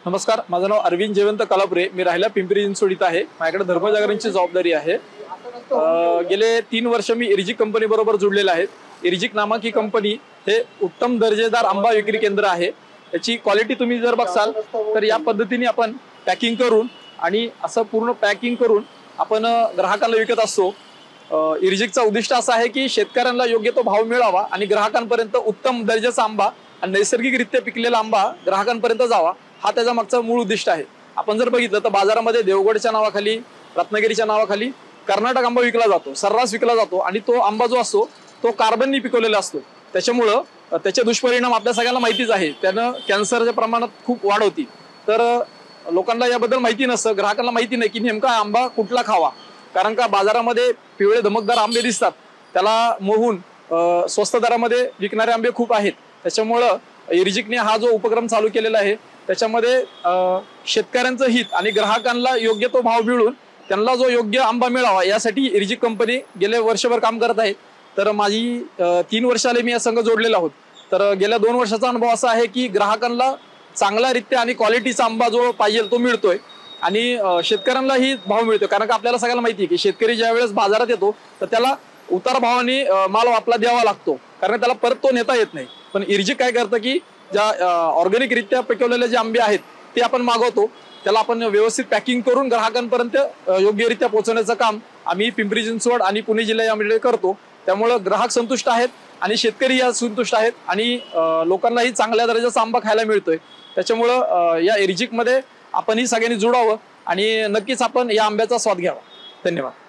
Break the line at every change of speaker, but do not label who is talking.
नमस्कार, माझं नाव अरविंद जयवंत कलापुरे। मी राहिला पिंपरी चिंचवड इथं आहे। माझ्याकडे धर्मजागरणची जबाबदारी आहे। गेले 3 वर्ष मी इरिजिक कंपनी बरोबर जुडलेला आहे। इरिजिक नामक ही कंपनी हे उत्तम दर्जेदार आंबा विक्री केंद्र आहे। याची क्वालिटी तुम्ही जर बघसाल तर या पद्धतीने आपण पॅकिंग करून आणि असं पूर्ण पॅकिंग करून आपण ग्राहकांना विकत असतो। इरिजिकचा उद्दिष्ट असं आहे की शेतकऱ्यांना योग्य तो भाव मिळावा आणि ग्राहकांपर्यंत उत्तम दर्जाचा आंबा आणि नैसर्गिकरित्या पिकलेला आंबा ग्राहकांपर्यंत जावा, हा त्याचा मागचा मूळ उद्दिष्ट आहे। आपण जर बघितलं तर बाजारामध्ये देवगडच्या नावाखाली, रत्नागिरीच्या नावाखाली कर्नाटक आंबा विकला जातो, सर्रास विकला जातो आणि तो आंबा जो असतो तो कार्बननी पिकवलेला असतो। त्याच्यामुळं त्याचे दुष्परिणाम आपल्या सगळ्यांना माहितीच आहे। त्यानं कॅन्सरच्या प्रमाणात खूप वाढ होती। तर लोकांना याबद्दल माहिती नसतं, ग्राहकांना माहिती नाही की नेमका आंबा कुठला खावा। कारण का बाजारामध्ये पिवळे धमकदार आंबे दिसतात, त्याला मोहून स्वस्त दरामध्ये विकणारे आंबे खूप आहेत। त्याच्यामुळं इरिजिकने हा जो उपक्रम चालू केलेला आहे त्याच्यामध्ये शेतकऱ्यांचं हित आणि ग्राहकांना योग्य तो भाव मिळून त्यांना जो योग्य आंबा मिळावा यासाठी इरिजिक कंपनी गेले वर्षभर काम करत आहे। तर माझी 3 वर्षाले मी या संघ जोडलेला आहोत। तर गेल्या 2 वर्षाचा अनुभव असा आहे की ग्राहकांना चांगला रित्या आणि क्वालिटीचा आंबा जो पाहिजे तो मिळतोय आणि शेतकऱ्यांनाही भाव मिळतोय। कारण का आपल्याला सगळ्याला माहिती आहे की शेतकरी ज्या वेळेस बाजारात येतो तर त्याला उतार भावाने माल आपला द्यावा लागतो, कारण त्याला परत तो नेता येत नाही। पण इरिजिक काय करतं की ज्या ऑर्गॅनिक रित्या पिकवलेले जे आंबे आहेत ते आपण मागवतो, त्याला आपण व्यवस्थित पॅकिंग करून ग्राहकांपर्यंत योग्यरित्या पोहोचवण्याचं काम आम्ही पिंपरी चिंचवड आणि पुणे जिल्ह्यामध्ये करतो। त्यामुळे ग्राहक संतुष्ट आहेत आणि शेतकरी या संतुष्ट आहेत आणि लोकांनाही चांगल्या दर्जाचा आंबा खायला मिळतोय। त्याच्यामुळं या इरिजिक मध्ये आपणही सगळ्यांनी जुडावं आणि नक्कीच आपण या आंब्याचा स्वाद घ्यावा। धन्यवाद।